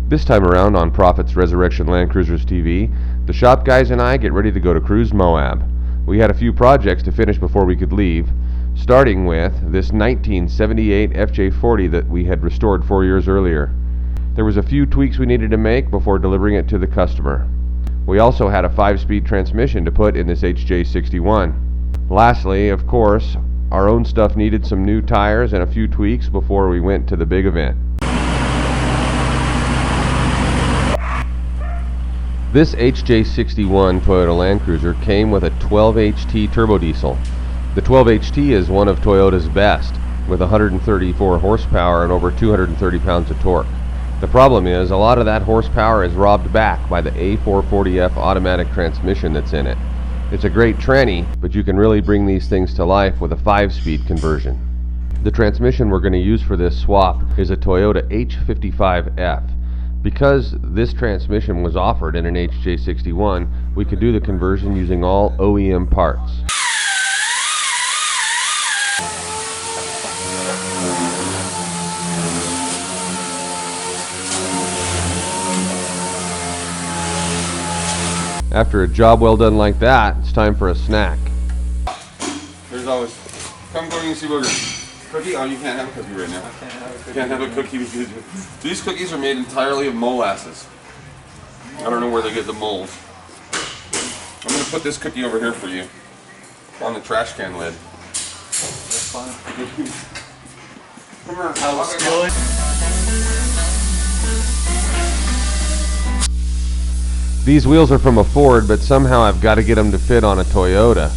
This time around on Proffitt's Resurrection Land Cruisers TV, the shop guys and I get ready to go to cruise Moab. We had a few projects to finish before we could leave, starting with this 1978 FJ40 that we had restored 4 years earlier. There was a few tweaks we needed to make before delivering it to the customer. We also had a 5-speed transmission to put in this HJ61. Lastly, of course, our own stuff needed some new tires and a few tweaks before we went to the big event. This HJ61 Toyota Land Cruiser came with a 12HT turbo diesel. The 12HT is one of Toyota's best, with 134 horsepower and over 230 pounds of torque. The problem is, a lot of that horsepower is robbed back by the A440F automatic transmission that's in it. It's a great tranny, but you can really bring these things to life with a 5-speed conversion. The transmission we're going to use for this swap is a Toyota H55F. Because this transmission was offered in an HJ61, we could do the conversion using all OEM parts. After a job well done like that, it's time for a snack. There's always, come go and see booger. Cookie? Oh, you can't have a cookie right now. I can't have a cookie. Can't have a cookie because these cookies are made entirely of molasses. I don't know where they get the mold. I'm going to put this cookie over here for you on the trash can lid. That's fine. Come here. I will steal it. These wheels are from a Ford, but somehow I've got to get them to fit on a Toyota.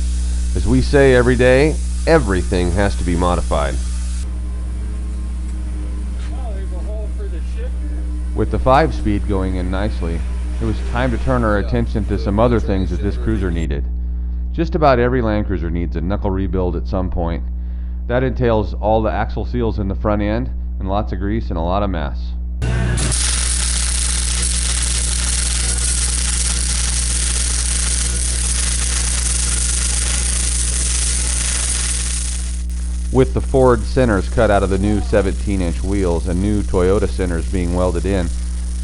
As we say every day, everything has to be modified. Oh, there's a hole for the shifter. With the 5-speed going in nicely, it was time to turn our attention to some other things that this cruiser needed. Just about every Land Cruiser needs a knuckle rebuild at some point. That entails all the axle seals in the front end, and lots of grease and a lot of mess. With the Ford centers cut out of the new 17-inch wheels and new Toyota centers being welded in,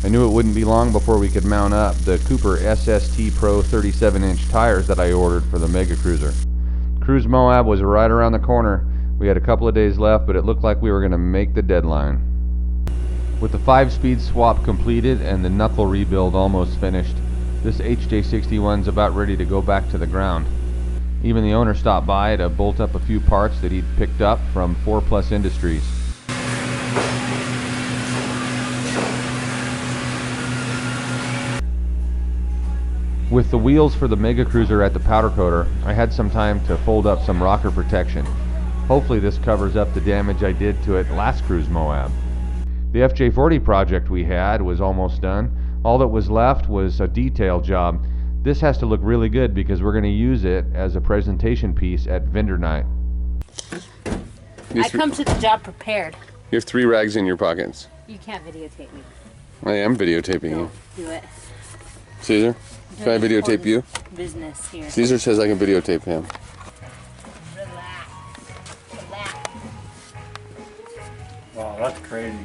I knew it wouldn't be long before we could mount up the Cooper SST Pro 37-inch tires that I ordered for the Mega Cruiser. Cruise Moab was right around the corner. We had a couple of days left, but it looked like we were going to make the deadline. With the 5-speed swap completed and the knuckle rebuild almost finished, this HJ61's about ready to go back to the ground. Even the owner stopped by to bolt up a few parts that he'd picked up from 4+ Industries. With the wheels for the Mega Cruiser at the powder coater, I had some time to fold up some rocker protection. Hopefully this covers up the damage I did to it last cruise Moab. The FJ40 project we had was almost done. All that was left was a detail job. This has to look really good because we're going to use it as a presentation piece at vendor night. I come to the job prepared. You have 3 rags in your pockets. You can't videotape me. I am videotaping you. Do it. Caesar, can I videotape you? Business here. Caesar says I can videotape him. Relax. Relax. Wow, that's crazy.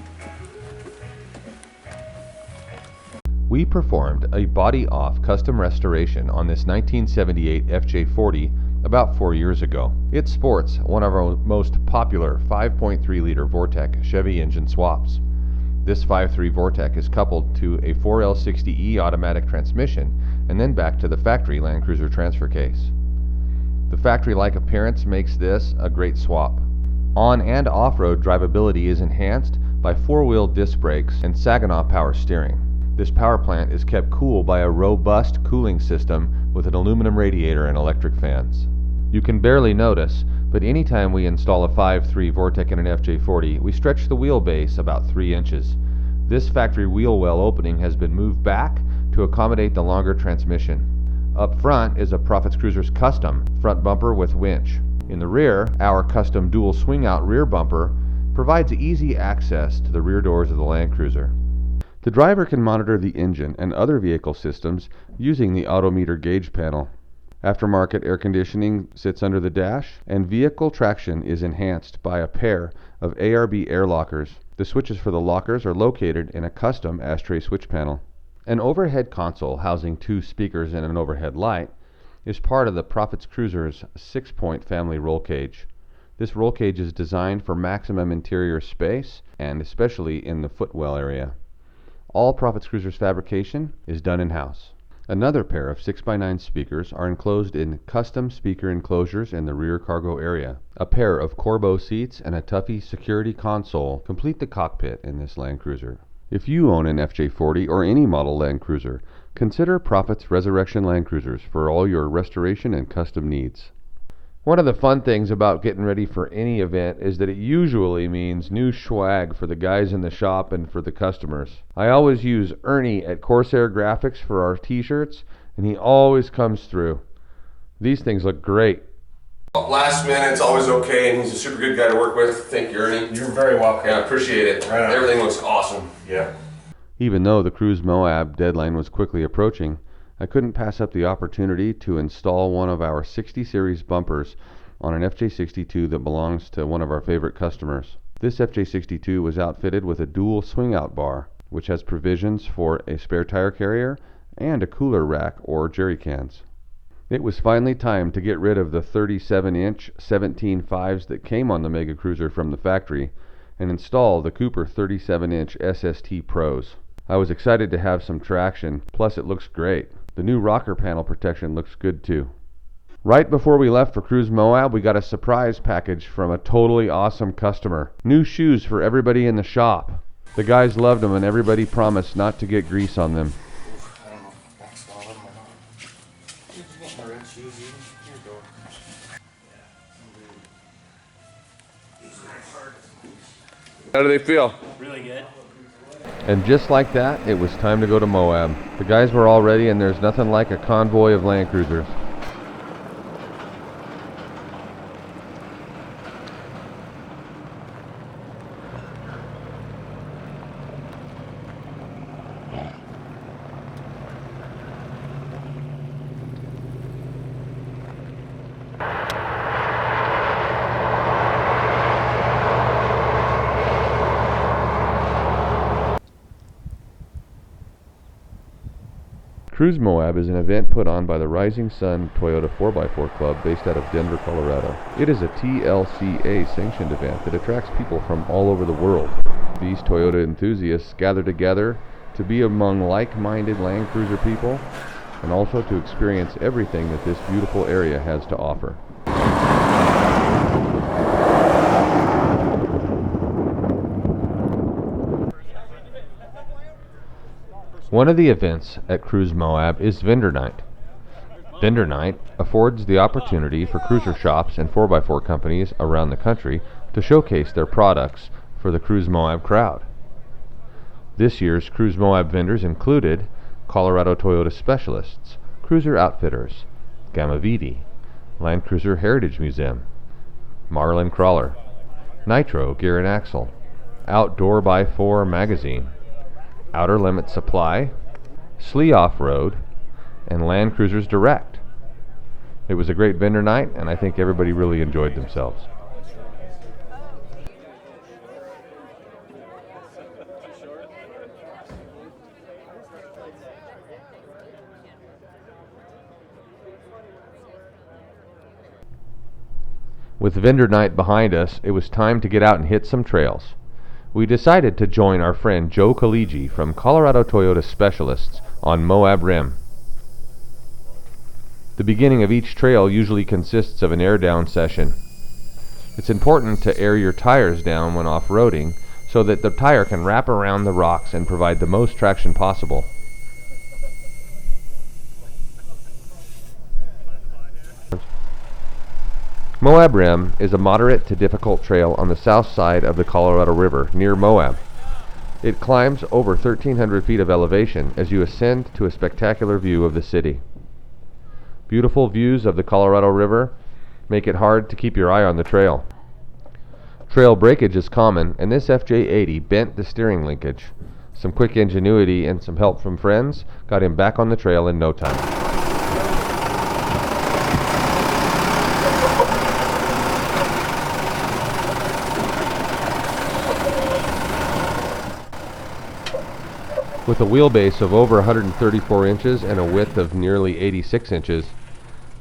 We performed a body-off custom restoration on this 1978 FJ40 about 4 years ago. It sports one of our most popular 5.3-liter Vortec Chevy engine swaps. This 5.3 Vortec is coupled to a 4L60E automatic transmission and then back to the factory Land Cruiser transfer case. The factory-like appearance makes this a great swap. On- and off-road drivability is enhanced by 4-wheel disc brakes and Saginaw power steering. This power plant is kept cool by a robust cooling system with an aluminum radiator and electric fans. You can barely notice, but anytime we install a 5.3 Vortec in an FJ40, we stretch the wheelbase about 3 inches. This factory wheel well opening has been moved back to accommodate the longer transmission. Up front is a Proffitt's Cruiser's custom front bumper with winch. In the rear, our custom dual swing-out rear bumper provides easy access to the rear doors of the Land Cruiser. The driver can monitor the engine and other vehicle systems using the autometer gauge panel. Aftermarket air conditioning sits under the dash, and vehicle traction is enhanced by a pair of ARB air lockers. The switches for the lockers are located in a custom ashtray switch panel. An overhead console housing 2 speakers and an overhead light is part of the Proffitt Cruiser's 6-point family roll cage. This roll cage is designed for maximum interior space, and especially in the footwell area. All Proffitt Cruiser's fabrication is done in-house. Another pair of 6x9 speakers are enclosed in custom speaker enclosures in the rear cargo area. A pair of Corbeau seats and a Tuffy security console complete the cockpit in this Land Cruiser. If you own an FJ40 or any model Land Cruiser, consider Proffitt's Resurrection Land Cruisers for all your restoration and custom needs. One of the fun things about getting ready for any event is that it usually means new swag for the guys in the shop and for the customers. I always use Ernie at Corsair Graphics for our t-shirts, and he always comes through. These things look great. Last minute's always okay, and he's a super good guy to work with. Thank you, Ernie. You're very welcome. Yeah, I appreciate it. Right on. Everything looks awesome. Yeah. Even though the Cruise Moab deadline was quickly approaching, I couldn't pass up the opportunity to install one of our 60 series bumpers on an FJ62 that belongs to one of our favorite customers. This FJ62 was outfitted with a dual swing-out bar, which has provisions for a spare tire carrier and a cooler rack or jerry cans. It was finally time to get rid of the 37-inch 17.5s that came on the Mega Cruiser from the factory and install the Cooper 37-inch SST Pros. I was excited to have some traction, plus it looks great. The new rocker panel protection looks good too. Right before we left for Cruise Moab, we got a surprise package from a totally awesome customer. New shoes for everybody in the shop. The guys loved them and everybody promised not to get grease on them. I don't know if that's all of them or not. You get my red shoes even? Here you go. How do they feel? Really good. And just like that, it was time to go to Moab. The guys were all ready, and there's nothing like a convoy of Land Cruisers. Cruise Moab is an event put on by the Rising Sun Toyota 4x4 Club based out of Denver, Colorado. It is a TLCA sanctioned event that attracts people from all over the world. These Toyota enthusiasts gather together to be among like-minded Land Cruiser people and also to experience everything that this beautiful area has to offer. One of the events at Cruise Moab is Vendor Night. Vendor Night affords the opportunity for cruiser shops and 4x4 companies around the country to showcase their products for the Cruise Moab crowd. This year's Cruise Moab vendors included Colorado Toyota Specialists, Cruiser Outfitters, Gamma Vidi, Land Cruiser Heritage Museum, Marlin Crawler, Nitro Gear and Axle, Outdoor by 4 Magazine, Outer Limit Supply, Slee Off-Road, and Land Cruisers Direct. It was a great vendor night, and I think everybody really enjoyed themselves. With vendor night behind us, it was time to get out and hit some trails. We decided to join our friend Joe Kaligi from Colorado Toyota Specialists on Moab Rim. The beginning of each trail usually consists of an air down session. It's important to air your tires down when off-roading so that the tire can wrap around the rocks and provide the most traction possible. Moab Rim is a moderate to difficult trail on the south side of the Colorado River near Moab. It climbs over 1,300 feet of elevation as you ascend to a spectacular view of the city. Beautiful views of the Colorado River make it hard to keep your eye on the trail. Trail breakage is common, and this FJ80 bent the steering linkage. Some quick ingenuity and some help from friends got him back on the trail in no time. With a wheelbase of over 134 inches and a width of nearly 86 inches,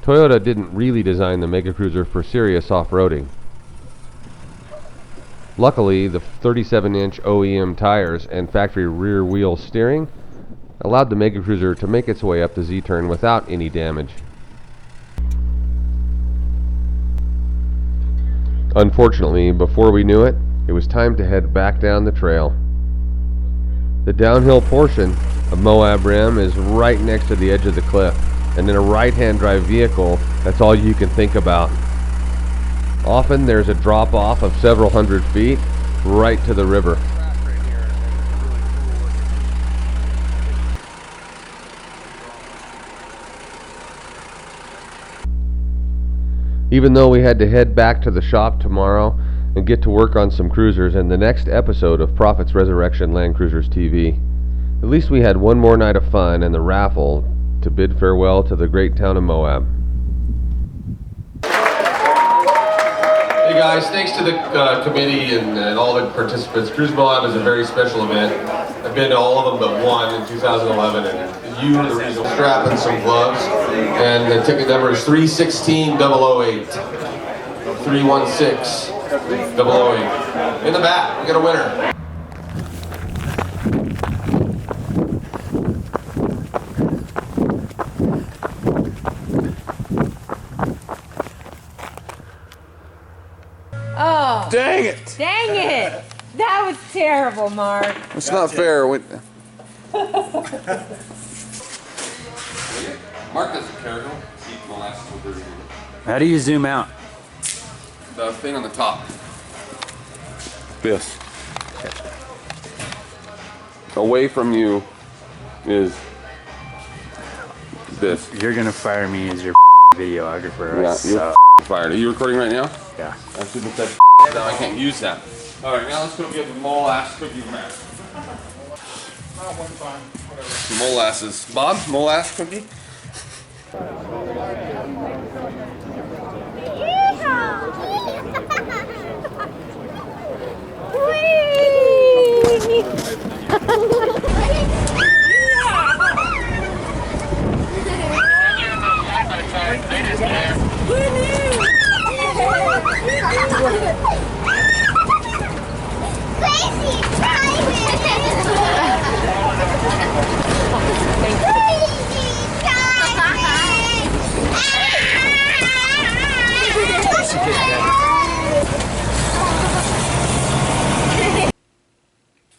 Toyota didn't really design the Mega Cruiser for serious off-roading. Luckily, the 37-inch OEM tires and factory rear wheel steering allowed the Mega Cruiser to make its way up the Z-turn without any damage. Unfortunately, before we knew it, it was time to head back down the trail. The downhill portion of Moab Rim is right next to the edge of the cliff, and in a right-hand drive vehicle, that's all you can think about. Often there's a drop-off of several hundred feet right to the river. Even though we had to head back to the shop tomorrow and get to work on some cruisers in the next episode of Proffitt's Resurrection Land Cruisers TV, at least we had one more night of fun and the raffle to bid farewell to the great town of Moab. Hey guys, thanks to the committee and all the participants. Cruise Moab is a very special event. I've been to all of them but one in 2011, and you are the reason. Strapping some gloves, and the ticket number is 316-008. 316-008. In the back, we got a winner. Oh, Dang it! dang it! That was terrible, Mark. It's not fair. Mark doesn't care. He'll eat molasses for 30 minutes. How do you zoom out? The thing on the top. This. Away from you is this. You're gonna fire me as your videographer. Yeah, So, you're fired. Are you recording right now? yeah. I shouldn't have said now. I can't use that. All right, now let's go get the molasses cookie man. Molasses. Bob, molasses cookie?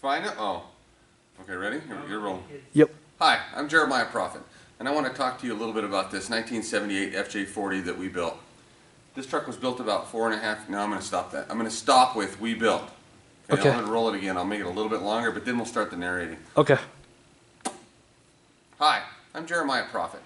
Find it? Oh. Okay, ready? You're rolling. Yep. Hi, I'm Jeremiah Proffitt, and I want to talk to you a little bit about this 1978 FJ40 that we built. This truck was built about 4.5. No, I'm going to stop that. I'm going to stop with we built. Okay. I'm going to roll it again. I'll make it a little bit longer, but then we'll start the narrating. Okay. Hi, I'm Jeremiah Proffitt.